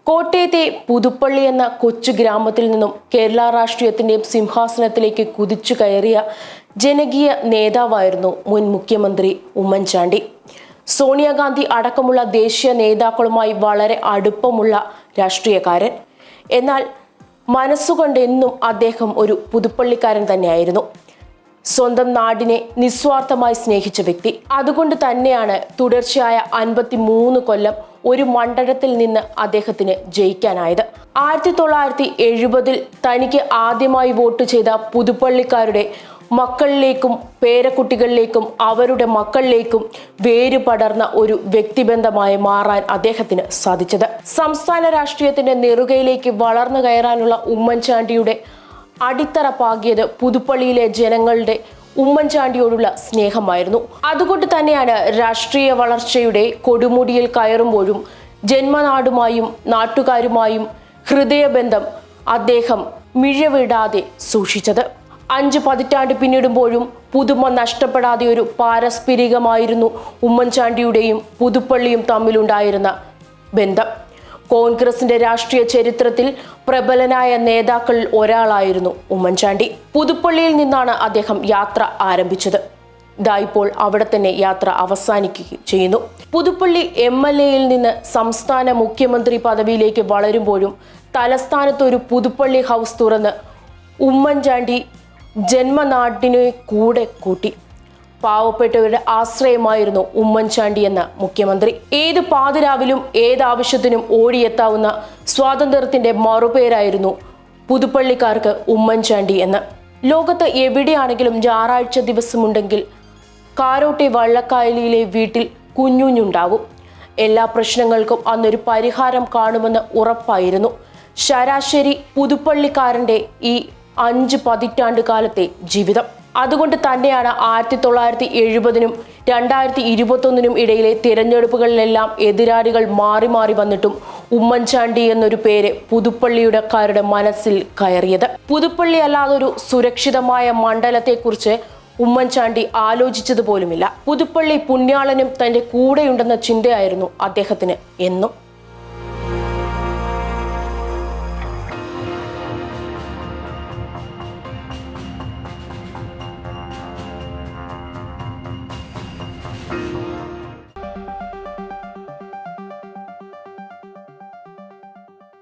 കോട്ടയത്തെ പുതുപ്പള്ളി എന്ന കൊച്ചു ഗ്രാമത്തിൽ നിന്നും കേരള രാഷ്ട്രീയത്തിന്റെയും സിംഹാസനത്തിലേക്ക് കുതിച്ചു കയറിയ ജനകീയ നേതാവായിരുന്നു മുൻ മുഖ്യമന്ത്രി ഉമ്മൻചാണ്ടി. സോണിയാഗാന്ധി അടക്കമുള്ള ദേശീയ നേതാക്കളുമായി വളരെ അടുപ്പമുള്ള രാഷ്ട്രീയക്കാരൻ. എന്നാൽ മനസ്സുകൊണ്ട് എന്നും അദ്ദേഹം ഒരു പുതുപ്പള്ളിക്കാരൻ തന്നെയായിരുന്നു. സ്വന്തം നാടിനെ നിസ്വാർത്ഥമായി സ്നേഹിച്ച വ്യക്തി. അതുകൊണ്ട് തന്നെയാണ് തുടർച്ചയായ 53 കൊല്ലം ഒരു മണ്ഡലത്തിൽ നിന്ന് അദ്ദേഹത്തിന് ജയിക്കാനായത്. 1970 തനിക്ക് ആദ്യമായി വോട്ട് ചെയ്ത പുതുപ്പള്ളിക്കാരുടെ മക്കളിലേക്കും പേരക്കുട്ടികളിലേക്കും അവരുടെ മക്കളിലേക്കും വേര് പടർന്ന ഒരു വ്യക്തിബന്ധമായി മാറാൻ അദ്ദേഹത്തിന് സാധിച്ചത്. സംസ്ഥാന രാഷ്ട്രീയത്തിന്റെ നെറുകയിലേക്ക് വളർന്നു കയറാനുള്ള ഉമ്മൻചാണ്ടിയുടെ അടിത്തറ പാകിയത് പുതുപ്പള്ളിയിലെ ജനങ്ങളുടെ ഉമ്മൻചാണ്ടിയോടുള്ള സ്നേഹമായിരുന്നു. അതുകൊണ്ട് തന്നെയാണ് രാഷ്ട്രീയ വളർച്ചയുടെ കൊടുമുടിയിൽ കയറുമ്പോഴും ജന്മനാടുമായും നാട്ടുകാരുമായും ഹൃദയബന്ധം അദ്ദേഹം മിഴവിടാതെ സൂക്ഷിച്ചത്. 5 പതിറ്റാണ്ട് പിന്നിടുമ്പോഴും പുതുമ നഷ്ടപ്പെടാതെ ഒരു പാരസ്പരികമായിരുന്നു ഉമ്മൻചാണ്ടിയുടെയും പുതുപ്പള്ളിയും തമ്മിലുണ്ടായിരുന്ന ബന്ധം. കോൺഗ്രസിന്റെ രാഷ്ട്രീയ ചരിത്രത്തിൽ പ്രബലനായ നേതാക്കളിൽ ഒരാളായിരുന്നു ഉമ്മൻചാണ്ടി. പുതുപ്പള്ളിയിൽ നിന്നാണ് അദ്ദേഹം യാത്ര ആരംഭിച്ചത്. ഇപ്പോൾ അവിടെ തന്നെ യാത്ര അവസാനിക്കുകയും ചെയ്യുന്നു. പുതുപ്പള്ളി MLA-യിൽ നിന്ന് സംസ്ഥാന മുഖ്യമന്ത്രി പദവിയിലേക്ക് വളരുമ്പോഴും തലസ്ഥാനത്ത് ഒരു പുതുപ്പള്ളി ഹൗസ് തുറന്ന് ഉമ്മൻചാണ്ടി ജന്മനാടിനെ കൂടെ കൂട്ടി. പാവപ്പെട്ടവരുടെ ആശ്രയമായിരുന്നു ഉമ്മൻചാണ്ടി എന്ന മുഖ്യമന്ത്രി. ഏത് പാതിരാവിലും ഏതാവശ്യത്തിനും ഓടിയെത്താവുന്ന സ്വാതന്ത്ര്യത്തിന്റെ മറുപേരായിരുന്നു പുതുപ്പള്ളിക്കാർക്ക് ഉമ്മൻചാണ്ടി എന്ന്. ലോകത്ത് എവിടെയാണെങ്കിലും ഞായറാഴ്ച ദിവസമുണ്ടെങ്കിൽ കാരോട്ടെ വള്ളക്കായലിലെ വീട്ടിൽ കുഞ്ഞുഞ്ഞുണ്ടാവും. എല്ലാ പ്രശ്നങ്ങൾക്കും അന്നൊരു പരിഹാരം കാണുമെന്ന് ഉറപ്പായിരുന്നു ശരാശരി പുതുപ്പള്ളിക്കാരന്റെ ഈ 5 പതിറ്റാണ്ട് കാലത്തെ ജീവിതം. അതുകൊണ്ട് തന്നെയാണ് 1970-നും 2021-നും ഇടയിലെ തിരഞ്ഞെടുപ്പുകളിലെല്ലാം എതിരാളികൾ മാറി മാറി വന്നിട്ടും ഉമ്മൻചാണ്ടി എന്നൊരു പേര് പുതുപ്പള്ളിയുടെക്കാരുടെ മനസ്സിൽ കയറിയത്. പുതുപ്പള്ളി അല്ലാതൊരു സുരക്ഷിതമായ മണ്ഡലത്തെക്കുറിച്ച് ഉമ്മൻചാണ്ടി ആലോചിച്ചത് പോലുമില്ല. പുതുപ്പള്ളി പുണ്യാളനും തന്റെ കൂടെയുണ്ടെന്ന ചിന്തയായിരുന്നു അദ്ദേഹത്തിന് എന്നും.